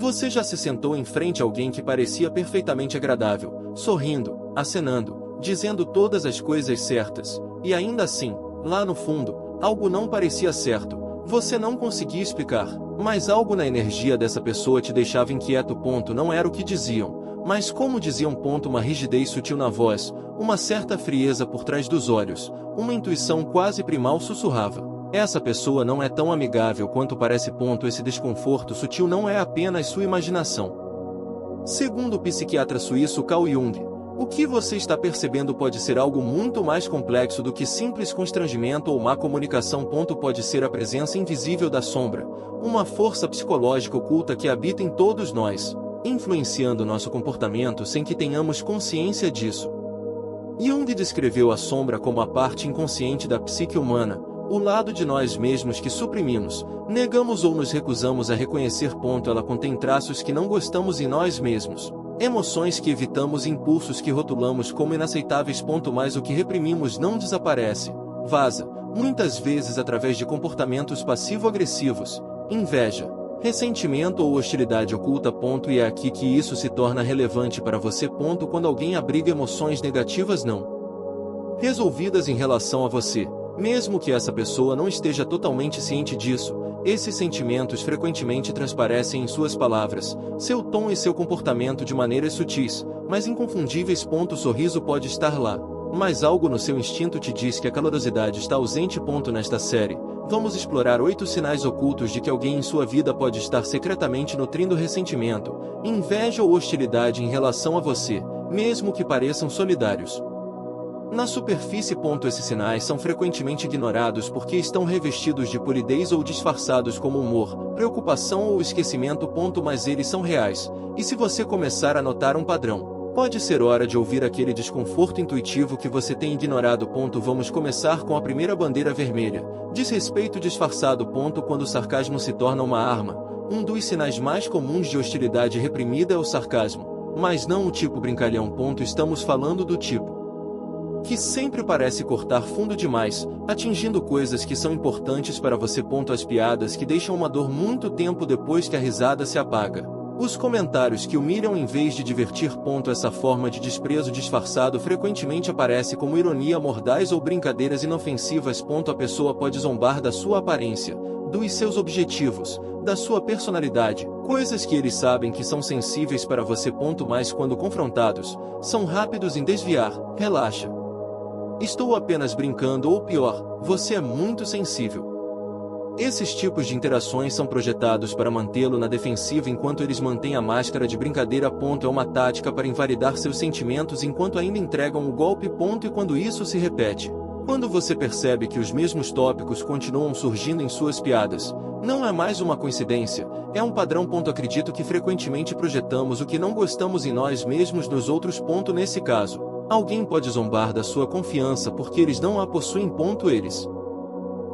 Você já se sentou em frente a alguém que parecia perfeitamente agradável, sorrindo, acenando, dizendo todas as coisas certas, e ainda assim, lá no fundo, algo não parecia certo. Você não conseguia explicar, mas algo na energia dessa pessoa te deixava inquieto. Não era o que diziam, mas como diziam. Uma rigidez sutil na voz, uma certa frieza por trás dos olhos, uma intuição quase primal sussurrava: essa pessoa não é tão amigável quanto parece. Esse desconforto sutil não é apenas sua imaginação. Segundo o psiquiatra suíço Carl Jung, o que você está percebendo pode ser algo muito mais complexo do que simples constrangimento ou má comunicação. Pode ser a presença invisível da sombra, uma força psicológica oculta que habita em todos nós, influenciando nosso comportamento sem que tenhamos consciência disso. Jung descreveu a sombra como a parte inconsciente da psique humana, o lado de nós mesmos que suprimimos, negamos ou nos recusamos a reconhecer. Ela contém traços que não gostamos em nós mesmos, emoções que evitamos e impulsos que rotulamos como inaceitáveis. Mas o que reprimimos não desaparece, vaza, muitas vezes através de comportamentos passivo-agressivos, inveja, ressentimento ou hostilidade oculta. E é aqui que isso se torna relevante para você. Quando alguém abriga emoções negativas não resolvidas em relação a você, mesmo que essa pessoa não esteja totalmente ciente disso, esses sentimentos frequentemente transparecem em suas palavras, seu tom e seu comportamento de maneiras sutis, mas inconfundíveis. O sorriso pode estar lá, mas algo no seu instinto te diz que a calorosidade está ausente. Nesta série, vamos explorar 8 sinais ocultos de que alguém em sua vida pode estar secretamente nutrindo ressentimento, inveja ou hostilidade em relação a você, mesmo que pareçam solidários. Na superfície. Esses sinais são frequentemente ignorados porque estão revestidos de polidez ou disfarçados como humor, preocupação ou esquecimento. Mas eles são reais, e se você começar a notar um padrão, pode ser hora de ouvir aquele desconforto intuitivo que você tem ignorado. Vamos começar com a primeira bandeira vermelha: desrespeito disfarçado. Quando o sarcasmo se torna uma arma, um dos sinais mais comuns de hostilidade reprimida é o sarcasmo, mas não o tipo brincalhão. Estamos falando do tipo que sempre parece cortar fundo demais, atingindo coisas que são importantes para você. As piadas que deixam uma dor muito tempo depois que a risada se apaga. Os comentários que humilham em vez de divertir. Essa forma de desprezo disfarçado frequentemente aparece como ironia mordaz ou brincadeiras inofensivas. A pessoa pode zombar da sua aparência, dos seus objetivos, da sua personalidade, coisas que eles sabem que são sensíveis para você. Mas quando confrontados, são rápidos em desviar. Relaxa. Estou apenas brincando. Ou pior, você é muito sensível. Esses tipos de interações são projetados para mantê-lo na defensiva enquanto eles mantêm a máscara de brincadeira. É uma tática para invalidar seus sentimentos enquanto ainda entregam o golpe. E quando isso se repete, quando você percebe que os mesmos tópicos continuam surgindo em suas piadas, não é mais uma coincidência, é um padrão. Acredito que frequentemente projetamos o que não gostamos em nós mesmos nos outros. Nesse caso, alguém pode zombar da sua confiança porque eles não a possuem. Eles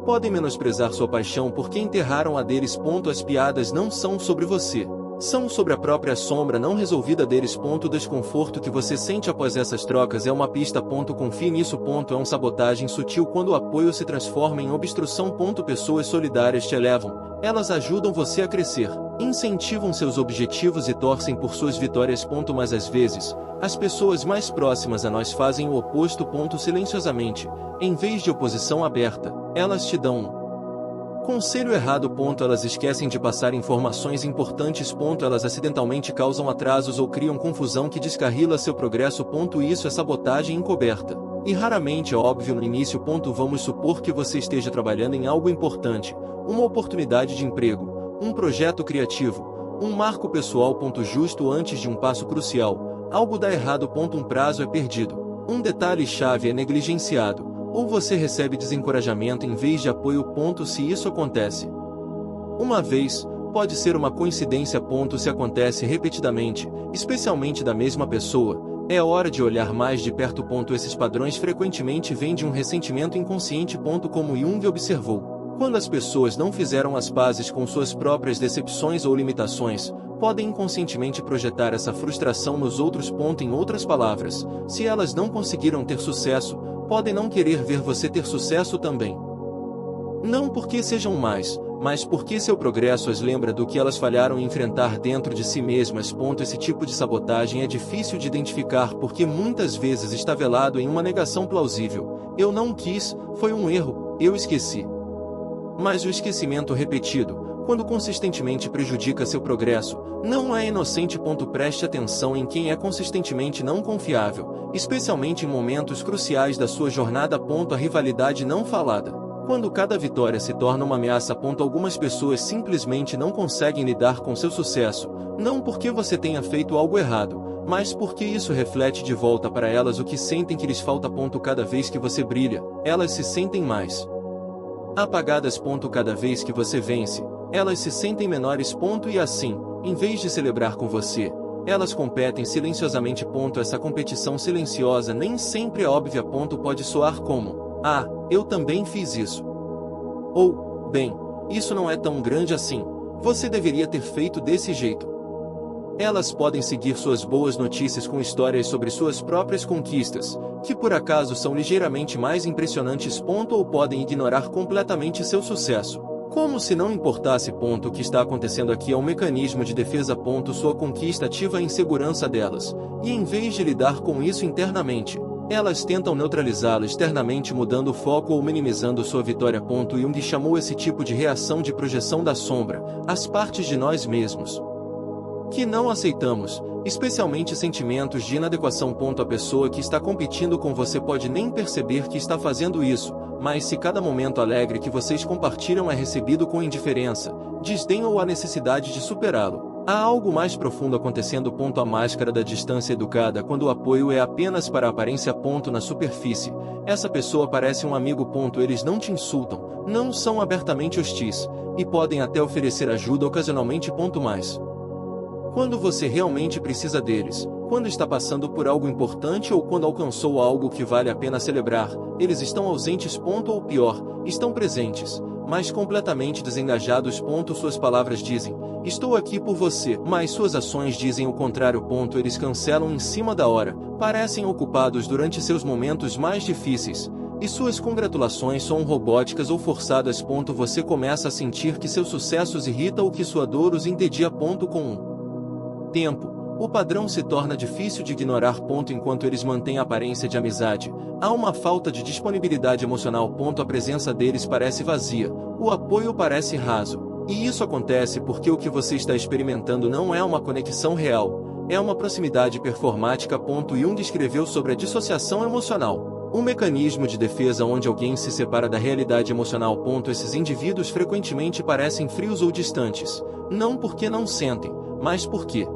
podem menosprezar sua paixão porque enterraram a deles. As piadas não são sobre você, são sobre a própria sombra não resolvida deles. O desconforto que você sente após essas trocas é uma pista. Confie nisso. É uma sabotagem sutil quando o apoio se transforma em obstrução. Pessoas solidárias te elevam, elas ajudam você a crescer, incentivam seus objetivos e torcem por suas vitórias. Mas às vezes, as pessoas mais próximas a nós fazem o oposto. Silenciosamente, em vez de oposição aberta, elas te dão um conselho errado. Elas esquecem de passar informações importantes. Elas acidentalmente causam atrasos ou criam confusão que descarrila seu progresso. Isso é sabotagem encoberta, e raramente é óbvio no início. Vamos supor que você esteja trabalhando em algo importante, uma oportunidade de emprego, um projeto criativo, um marco pessoal. Justo antes de um passo crucial, algo dá errado. Um prazo é perdido, um detalhe-chave é negligenciado, ou você recebe desencorajamento em vez de apoio. Se isso acontece uma vez, pode ser uma coincidência. Se acontece repetidamente, especialmente da mesma pessoa, é hora de olhar mais de perto. Esses padrões frequentemente vêm de um ressentimento inconsciente. Como Jung observou, quando as pessoas não fizeram as pazes com suas próprias decepções ou limitações, podem inconscientemente projetar essa frustração nos outros. Em outras palavras, se elas não conseguiram ter sucesso, podem não querer ver você ter sucesso também. Não porque sejam mais, mas porque seu progresso as lembra do que elas falharam em enfrentar dentro de si mesmas. Esse tipo de sabotagem é difícil de identificar porque muitas vezes está velado em uma negação plausível. Eu não quis, foi um erro, eu esqueci. Mas o esquecimento repetido, quando consistentemente prejudica seu progresso, não é inocente. Preste atenção em quem é consistentemente não confiável, especialmente em momentos cruciais da sua jornada. A rivalidade não falada. Quando cada vitória se torna uma ameaça. Algumas pessoas simplesmente não conseguem lidar com seu sucesso, não porque você tenha feito algo errado, mas porque isso reflete de volta para elas o que sentem que lhes falta. Cada vez que você brilha, elas se sentem mais apagadas. Cada vez que você vence, elas se sentem menores. E assim, em vez de celebrar com você, elas competem silenciosamente. Essa competição silenciosa nem sempre é óbvia. Pode soar como: ah, eu também fiz isso. Ou, bem, isso não é tão grande assim, você deveria ter feito desse jeito. Elas podem seguir suas boas notícias com histórias sobre suas próprias conquistas, que por acaso são ligeiramente mais impressionantes. Ou podem ignorar completamente seu sucesso, como se não importasse. O que está acontecendo aqui é um mecanismo de defesa. Sua conquista ativa a insegurança delas, e em vez de lidar com isso internamente, elas tentam neutralizá-lo externamente, mudando o foco ou minimizando sua vitória. Jung chamou esse tipo de reação de projeção da sombra, as partes de nós mesmos que não aceitamos, especialmente sentimentos de inadequação. A pessoa que está competindo com você pode nem perceber que está fazendo isso, mas se cada momento alegre que vocês compartilham é recebido com indiferença, desdém ou a necessidade de superá-lo, há algo mais profundo acontecendo. A máscara da distância educada. Quando o apoio é apenas para a aparência. Na superfície, essa pessoa parece um amigo. Eles não te insultam, não são abertamente hostis, e podem até oferecer ajuda ocasionalmente. Mas quando você realmente precisa deles, quando está passando por algo importante ou quando alcançou algo que vale a pena celebrar, eles estão ausentes. Ou pior, estão presentes, mas completamente desengajados. Suas palavras dizem: estou aqui por você, mas suas ações dizem o contrário. Eles cancelam em cima da hora, parecem ocupados durante seus momentos mais difíceis, e suas congratulações são robóticas ou forçadas. Você começa a sentir que seu sucesso os irrita ou que sua dor os entedia. Com tempo, o padrão se torna difícil de ignorar. Enquanto eles mantêm a aparência de amizade, há uma falta de disponibilidade emocional. A presença deles parece vazia, o apoio parece raso, e isso acontece porque o que você está experimentando não é uma conexão real, é uma proximidade performática. Jung escreveu sobre a dissociação emocional, um mecanismo de defesa onde alguém se separa da realidade emocional. Esses indivíduos frequentemente parecem frios ou distantes, não porque não sentem, mas porque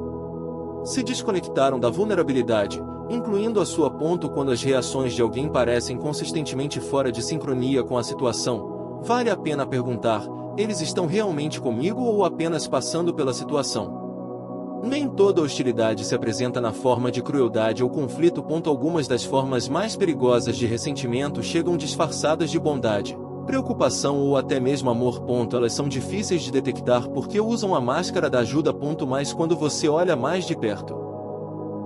se desconectaram da vulnerabilidade, incluindo a sua. Quando as reações de alguém parecem consistentemente fora de sincronia com a situação, vale a pena perguntar: eles estão realmente comigo ou apenas passando pela situação? Nem toda hostilidade se apresenta na forma de crueldade ou conflito. Algumas das formas mais perigosas de ressentimento chegam disfarçadas de bondade, preocupação ou até mesmo amor. Elas são difíceis de detectar porque usam a máscara da ajuda. Mas quando você olha mais de perto,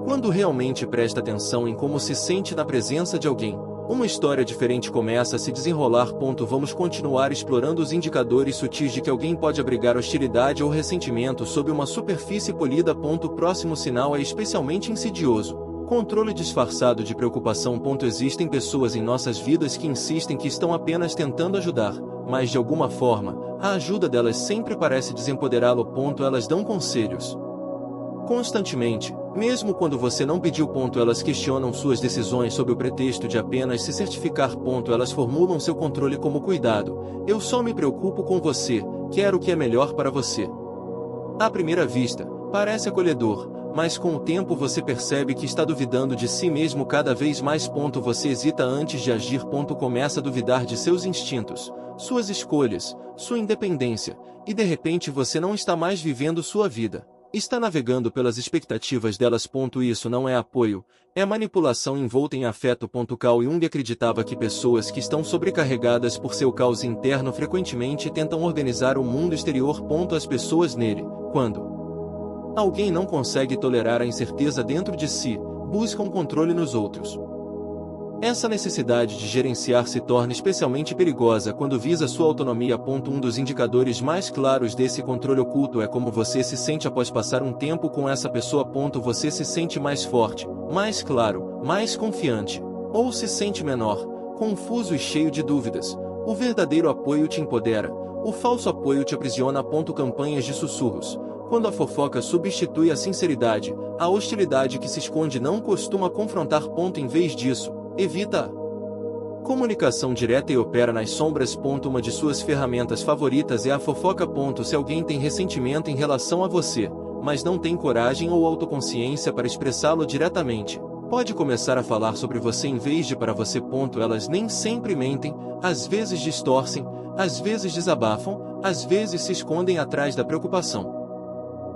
quando realmente presta atenção em como se sente na presença de alguém, uma história diferente começa a se desenrolar. Vamos continuar explorando os indicadores sutis de que alguém pode abrigar hostilidade ou ressentimento sob uma superfície polida. O próximo sinal é especialmente insidioso: controle disfarçado de preocupação. Existem pessoas em nossas vidas que insistem que estão apenas tentando ajudar, mas de alguma forma, a ajuda delas sempre parece desempoderá-lo. Elas dão conselhos constantemente, mesmo quando você não pediu. Elas questionam suas decisões sob o pretexto de apenas se certificar. Elas formulam seu controle como cuidado: eu só me preocupo com você, quero o que é melhor para você. À primeira vista, parece acolhedor, mas com o tempo você percebe que está duvidando de si mesmo cada vez mais. Você hesita antes de agir. Começa a duvidar de seus instintos, suas escolhas, sua independência, e de repente você não está mais vivendo sua vida. Está navegando pelas expectativas delas. Isso não é apoio, é manipulação envolta em afeto. Carl Jung acreditava que pessoas que estão sobrecarregadas por seu caos interno frequentemente tentam organizar o mundo exterior. As pessoas nele, quando alguém não consegue tolerar a incerteza dentro de si, buscam controle nos outros. Essa necessidade de gerenciar se torna especialmente perigosa quando visa sua autonomia. Um dos indicadores mais claros desse controle oculto é como você se sente após passar um tempo com essa pessoa. Você se sente mais forte, mais claro, mais confiante, ou se sente menor, confuso e cheio de dúvidas. O verdadeiro apoio te empodera, o falso apoio te aprisiona. Campanhas de sussurros. Quando a fofoca substitui a sinceridade, a hostilidade que se esconde não costuma confrontar. Em vez disso, evita a comunicação direta e opera nas sombras. Uma de suas ferramentas favoritas é a fofoca. Se alguém tem ressentimento em relação a você, mas não tem coragem ou autoconsciência para expressá-lo diretamente, pode começar a falar sobre você em vez de para você. Elas nem sempre mentem, às vezes distorcem, às vezes desabafam, às vezes se escondem atrás da preocupação.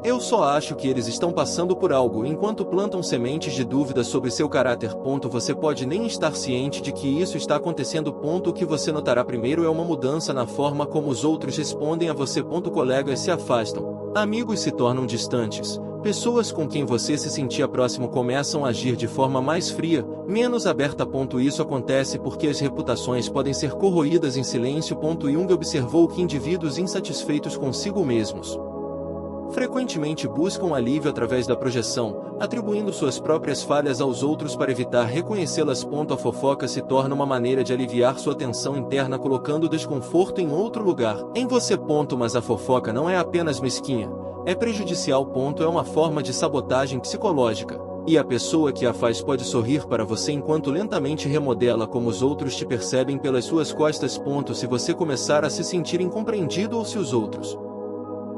Eu só acho que eles estão passando por algo enquanto plantam sementes de dúvida sobre seu caráter. Você pode nem estar ciente de que isso está acontecendo. O que você notará primeiro é uma mudança na forma como os outros respondem a você. Colegas se afastam, amigos se tornam distantes, pessoas com quem você se sentia próximo começam a agir de forma mais fria, menos aberta. Isso acontece porque as reputações podem ser corroídas em silêncio. Jung observou que indivíduos insatisfeitos consigo mesmos frequentemente buscam alívio através da projeção, atribuindo suas próprias falhas aos outros para evitar reconhecê-las. A fofoca se torna uma maneira de aliviar sua tensão interna colocando o desconforto em outro lugar, em você. Mas a fofoca não é apenas mesquinha, é prejudicial. É uma forma de sabotagem psicológica, e a pessoa que a faz pode sorrir para você enquanto lentamente remodela como os outros te percebem pelas suas costas. Se você começar a se sentir incompreendido ou se os outros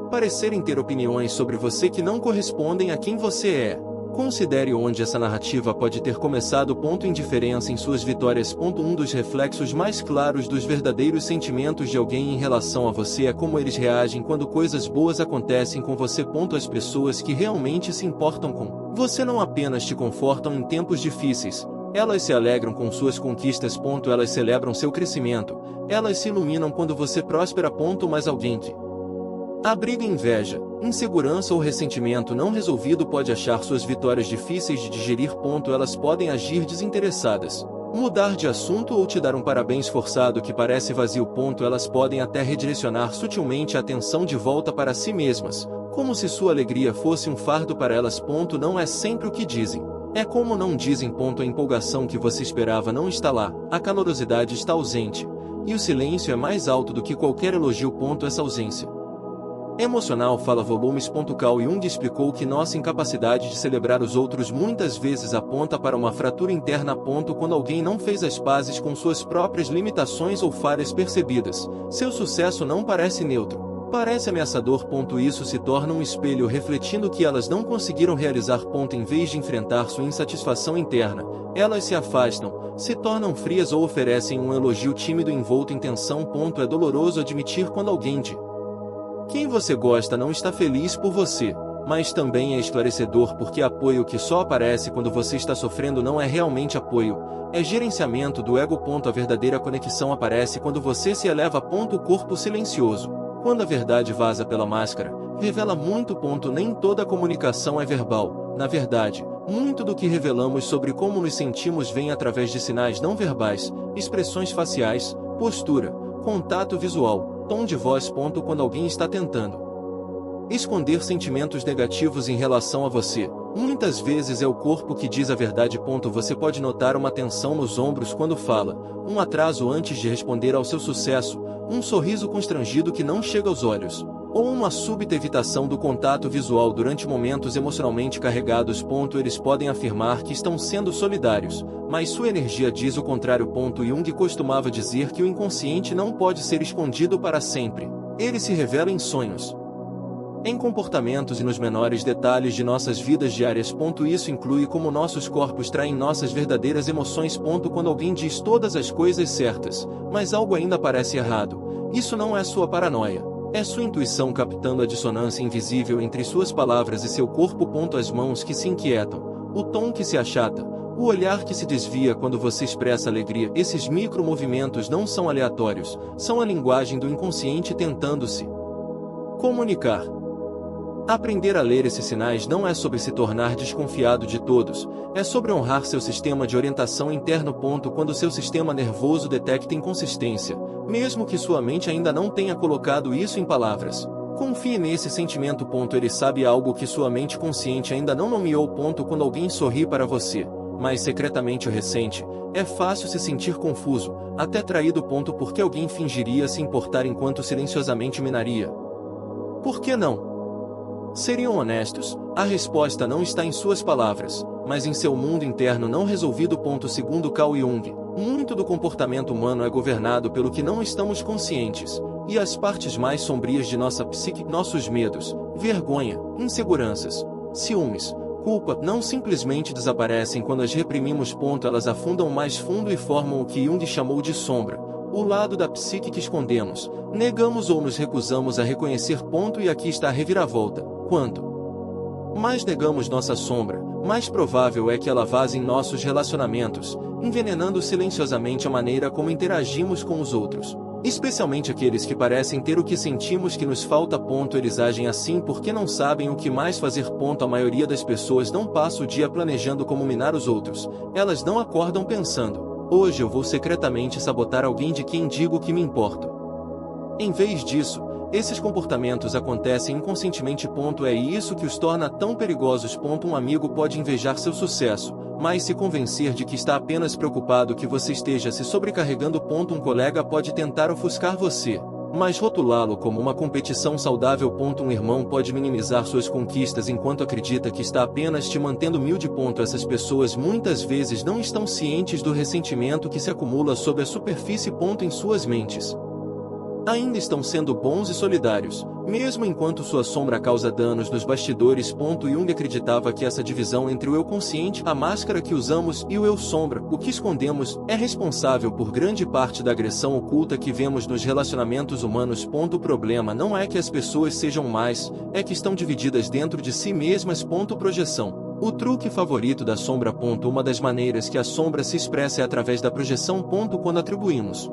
parecerem ter opiniões sobre você que não correspondem a quem você é, considere onde essa narrativa pode ter começado. Indiferença em suas vitórias. Um dos reflexos mais claros dos verdadeiros sentimentos de alguém em relação a você é como eles reagem quando coisas boas acontecem com você. As pessoas que realmente se importam com você não apenas te confortam em tempos difíceis, elas se alegram com suas conquistas. Elas celebram seu crescimento, elas se iluminam quando você prospera. Mas alguém que abriga inveja, insegurança ou ressentimento não resolvido pode achar suas vitórias difíceis de digerir. Elas podem agir desinteressadas, mudar de assunto ou te dar um parabéns forçado que parece vazio. Elas podem até redirecionar sutilmente a atenção de volta para si mesmas, como se sua alegria fosse um fardo para elas. Não é sempre o que dizem, é como não dizem. A empolgação que você esperava não está lá, a calorosidade está ausente, e o silêncio é mais alto do que qualquer elogio. Essa ausência emocional fala volumes. Carl Jung explicou que nossa incapacidade de celebrar os outros muitas vezes aponta para uma fratura interna. Quando alguém não fez as pazes com suas próprias limitações ou falhas percebidas, seu sucesso não parece neutro, parece ameaçador. Isso se torna um espelho refletindo que elas não conseguiram realizar. Em vez de enfrentar sua insatisfação interna, elas se afastam, se tornam frias ou oferecem um elogio tímido envolto em tensão. É doloroso admitir quando alguém de quem você gosta não está feliz por você, mas também é esclarecedor porque apoio que só aparece quando você está sofrendo não é realmente apoio, é gerenciamento do ego. A verdadeira conexão aparece quando você se eleva. O corpo silencioso, quando a verdade vaza pela máscara, revela muito. Nem toda comunicação é verbal, na verdade, muito do que revelamos sobre como nos sentimos vem através de sinais não verbais, expressões faciais, postura, contato visual, tom de voz. Quando alguém está tentando esconder sentimentos negativos em relação a você, muitas vezes é o corpo que diz a verdade. Você pode notar uma tensão nos ombros quando fala, um atraso antes de responder ao seu sucesso, um sorriso constrangido que não chega aos olhos, ou uma súbita evitação do contato visual durante momentos emocionalmente carregados. Eles podem afirmar que estão sendo solidários, mas sua energia diz o contrário. Jung costumava dizer que o inconsciente não pode ser escondido para sempre. Ele se revela em sonhos, em comportamentos e nos menores detalhes de nossas vidas diárias. Isso inclui como nossos corpos traem nossas verdadeiras emoções. Quando alguém diz todas as coisas certas, mas algo ainda parece errado, isso não é sua paranoia. É sua intuição captando a dissonância invisível entre suas palavras e seu corpo. As mãos que se inquietam, o tom que se achata, o olhar que se desvia quando você expressa alegria. Esses micromovimentos não são aleatórios, são a linguagem do inconsciente tentando se comunicar. Aprender a ler esses sinais não é sobre se tornar desconfiado de todos, é sobre honrar seu sistema de orientação interno. Quando seu sistema nervoso detecta inconsistência, mesmo que sua mente ainda não tenha colocado isso em palavras, confie nesse sentimento. Ele sabe algo que sua mente consciente ainda não nomeou. Quando alguém sorri para você, mas secretamente o ressente, é fácil se sentir confuso, até traído. Porque alguém fingiria se importar enquanto silenciosamente minaria. Por que não? Seriam honestos, a resposta não está em suas palavras, mas em seu mundo interno não resolvido. Segundo Carl Jung, muito do comportamento humano é governado pelo que não estamos conscientes, e as partes mais sombrias de nossa psique, nossos medos, vergonha, inseguranças, ciúmes, culpa, não simplesmente desaparecem quando as reprimimos. Elas afundam mais fundo e formam o que Jung chamou de sombra, o lado da psique que escondemos, negamos ou nos recusamos a reconhecer. E aqui está a reviravolta. Quanto mais negamos nossa sombra, mais provável é que ela vaze em nossos relacionamentos, envenenando silenciosamente a maneira como interagimos com os outros, especialmente aqueles que parecem ter o que sentimos que nos falta. Eles agem assim porque não sabem o que mais fazer. A maioria das pessoas não passa o dia planejando como minar os outros, elas não acordam pensando: hoje eu vou secretamente sabotar alguém de quem digo que me importo. Em vez disso, esses comportamentos acontecem inconscientemente. É isso que os torna tão perigosos. Um amigo pode invejar seu sucesso, mas se convencer de que está apenas preocupado que você esteja se sobrecarregando. Um colega pode tentar ofuscar você, mas rotulá-lo como uma competição saudável. Um irmão pode minimizar suas conquistas enquanto acredita que está apenas te mantendo humilde. Essas pessoas muitas vezes não estão cientes do ressentimento que se acumula sob a superfície. Em suas mentes, ainda estão sendo bons e solidários, mesmo enquanto sua sombra causa danos nos bastidores. Jung acreditava que essa divisão entre o eu consciente, a máscara que usamos, e o eu sombra, o que escondemos, é responsável por grande parte da agressão oculta que vemos nos relacionamentos humanos. O problema não é que as pessoas sejam más, é que estão divididas dentro de si mesmas. Projeção. O truque favorito da sombra. Uma das maneiras que a sombra se expressa é através da projeção. Quando atribuímos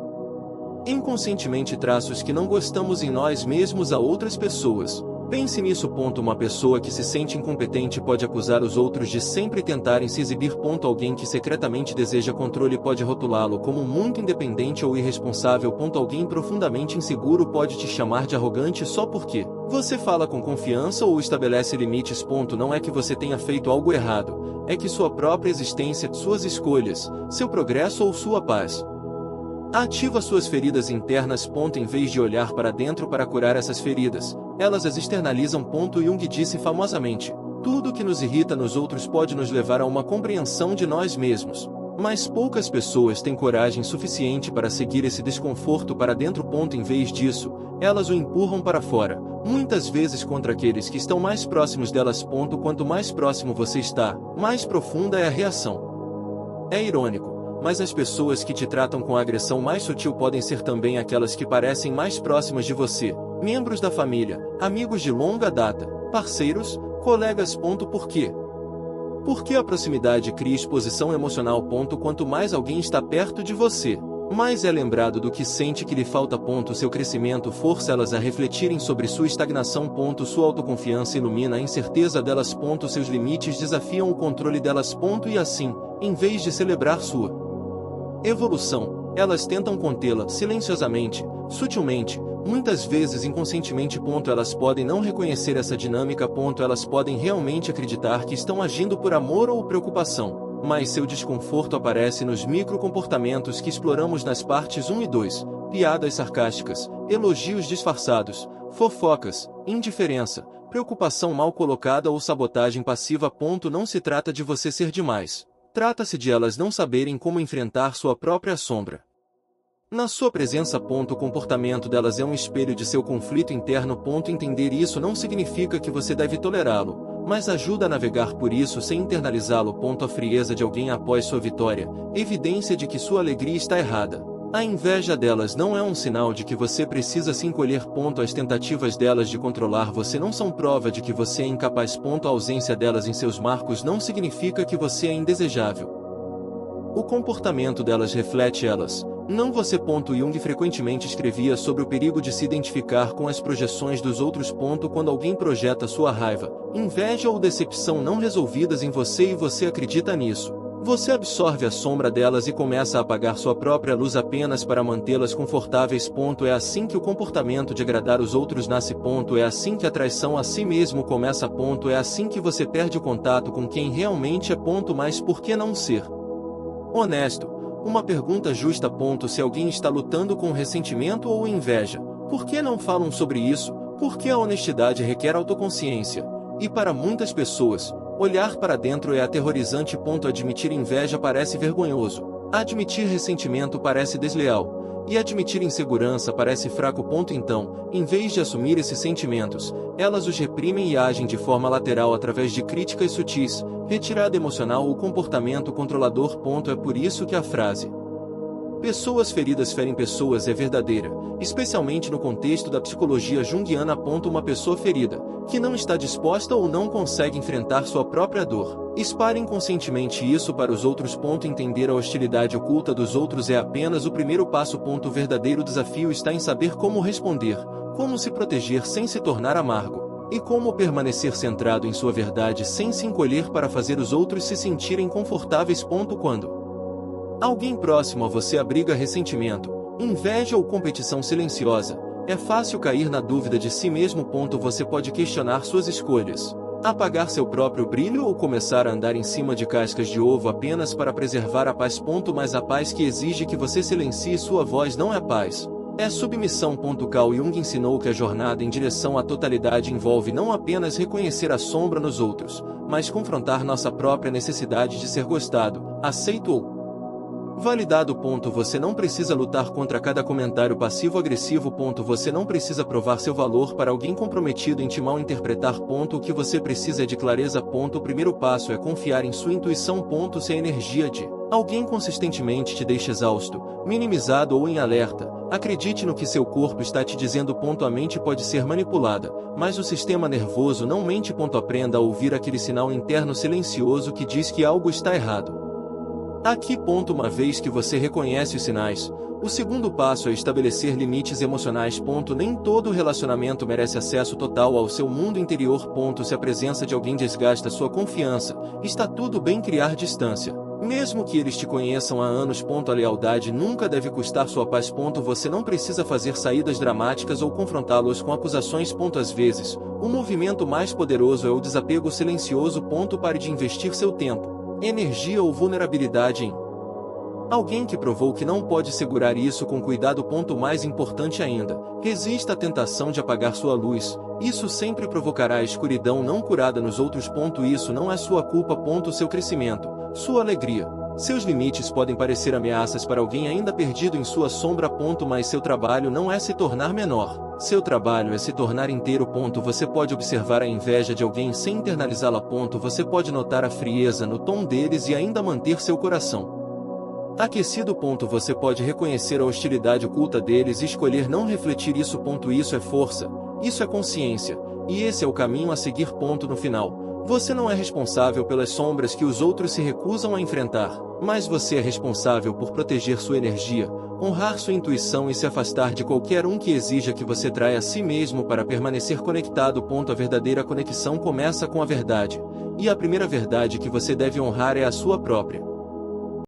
inconscientemente traços que não gostamos em nós mesmos a outras pessoas. Pense nisso. Uma pessoa que se sente incompetente pode acusar os outros de sempre tentarem se exibir. Alguém que secretamente deseja controle pode rotulá-lo como muito independente ou irresponsável. Alguém profundamente inseguro pode te chamar de arrogante só porque você fala com confiança ou estabelece limites. Não é que você tenha feito algo errado, é que sua própria existência, suas escolhas, seu progresso ou sua paz ativa suas feridas internas. Em vez de olhar para dentro para curar essas feridas, elas as externalizam. Jung disse famosamente: tudo que nos irrita nos outros pode nos levar a uma compreensão de nós mesmos, mas poucas pessoas têm coragem suficiente para seguir esse desconforto para dentro. Em vez disso, elas o empurram para fora, muitas vezes contra aqueles que estão mais próximos delas. Quanto mais próximo você está, mais profunda é a reação. É irônico, mas as pessoas que te tratam com agressão mais sutil podem ser também aquelas que parecem mais próximas de você, membros da família, amigos de longa data, parceiros, colegas. Por quê? Porque a proximidade cria exposição emocional. Quanto mais alguém está perto de você, mais é lembrado do que sente que lhe falta. Seu crescimento força elas a refletirem sobre sua estagnação. Sua autoconfiança ilumina a incerteza delas. Seus limites desafiam o controle delas. E assim, em vez de celebrar sua evolução, elas tentam contê-la silenciosamente, sutilmente, muitas vezes inconscientemente. Elas podem não reconhecer essa dinâmica. Elas podem realmente acreditar que estão agindo por amor ou preocupação, mas seu desconforto aparece nos microcomportamentos que exploramos nas partes 1 e 2, piadas sarcásticas, elogios disfarçados, fofocas, indiferença, preocupação mal colocada ou sabotagem passiva. Não se trata de você ser demais. Trata-se de elas não saberem como enfrentar sua própria sombra. Na sua presença. O comportamento delas é um espelho de seu conflito interno. Entender isso não significa que você deve tolerá-lo, mas ajuda a navegar por isso sem internalizá-lo. A frieza de alguém após sua vitória, evidência de que sua alegria está errada. A inveja delas não é um sinal de que você precisa se encolher. As tentativas delas de controlar você não são prova de que você é incapaz. A ausência delas em seus marcos não significa que você é indesejável. O comportamento delas reflete elas. Não você. Jung frequentemente escrevia sobre o perigo de se identificar com as projeções dos outros. Quando alguém projeta sua raiva, inveja ou decepção não resolvidas em você e você acredita nisso, você absorve a sombra delas e começa a apagar sua própria luz apenas para mantê-las confortáveis. É assim que o comportamento de agradar os outros nasce. É assim que a traição a si mesmo começa. É assim que você perde o contato com quem realmente é. Mas por que não ser honesto? Uma pergunta justa. Se alguém está lutando com ressentimento ou inveja, por que não falam sobre isso? Porque a honestidade requer autoconsciência. E para muitas pessoas, olhar para dentro é aterrorizante. Admitir inveja parece vergonhoso. Admitir ressentimento parece desleal. E admitir insegurança parece fraco. Então, em vez de assumir esses sentimentos, elas os reprimem e agem de forma lateral através de críticas sutis, retirada emocional ou comportamento controlador. É por isso que a frase "pessoas feridas ferem pessoas" é verdadeira, especialmente no contexto da psicologia junguiana. Uma pessoa ferida, que não está disposta ou não consegue enfrentar sua própria dor, espalha inconscientemente isso para os outros. Entender a hostilidade oculta dos outros é apenas o primeiro passo. O verdadeiro desafio está em saber como responder, como se proteger sem se tornar amargo, e como permanecer centrado em sua verdade sem se encolher para fazer os outros se sentirem confortáveis. Quando alguém próximo a você abriga ressentimento, inveja ou competição silenciosa, é fácil cair na dúvida de si mesmo. Você pode questionar suas escolhas, apagar seu próprio brilho ou começar a andar em cima de cascas de ovo apenas para preservar a paz. Mas a paz que exige que você silencie sua voz não é paz, é submissão. Carl Jung ensinou que a jornada em direção à totalidade envolve não apenas reconhecer a sombra nos outros, mas confrontar nossa própria necessidade de ser gostado, aceito ou validado. Você não precisa lutar contra cada comentário passivo-agressivo. Você não precisa provar seu valor para alguém comprometido em te mal interpretar. O que você precisa é de clareza. O primeiro passo é confiar em sua intuição. Se a energia de alguém consistentemente te deixa exausto, minimizado ou em alerta, acredite no que seu corpo está te dizendo. A mente pode ser manipulada, mas o sistema nervoso não mente. Aprenda a ouvir aquele sinal interno silencioso que diz que algo está errado. Aqui. Uma vez que você reconhece os sinais, o segundo passo é estabelecer limites emocionais. Nem todo relacionamento merece acesso total ao seu mundo interior. Se a presença de alguém desgasta sua confiança, está tudo bem criar distância, mesmo que eles te conheçam há anos. A lealdade nunca deve custar sua paz. Você não precisa fazer saídas dramáticas ou confrontá-los com acusações. Às vezes, o movimento mais poderoso é o desapego silencioso. Pare de investir seu tempo, energia ou vulnerabilidade em alguém que provou que não pode segurar isso com cuidado. Mais importante ainda, resista à tentação de apagar sua luz. Isso sempre provocará a escuridão não curada nos outros. Isso não é sua culpa. Seu crescimento, sua alegria, seus limites podem parecer ameaças para alguém ainda perdido em sua sombra. Mas seu trabalho não é se tornar menor. Seu trabalho é se tornar inteiro. Você pode observar a inveja de alguém sem internalizá-la. Você pode notar a frieza no tom deles e ainda manter seu coração aquecido. Você pode reconhecer a hostilidade oculta deles e escolher não refletir isso. Isso é força, isso é consciência, e esse é o caminho a seguir. No final, você não é responsável pelas sombras que os outros se recusam a enfrentar, mas você é responsável por proteger sua energia, honrar sua intuição e se afastar de qualquer um que exija que você traia a si mesmo para permanecer conectado. A verdadeira conexão começa com a verdade, e a primeira verdade que você deve honrar é a sua própria.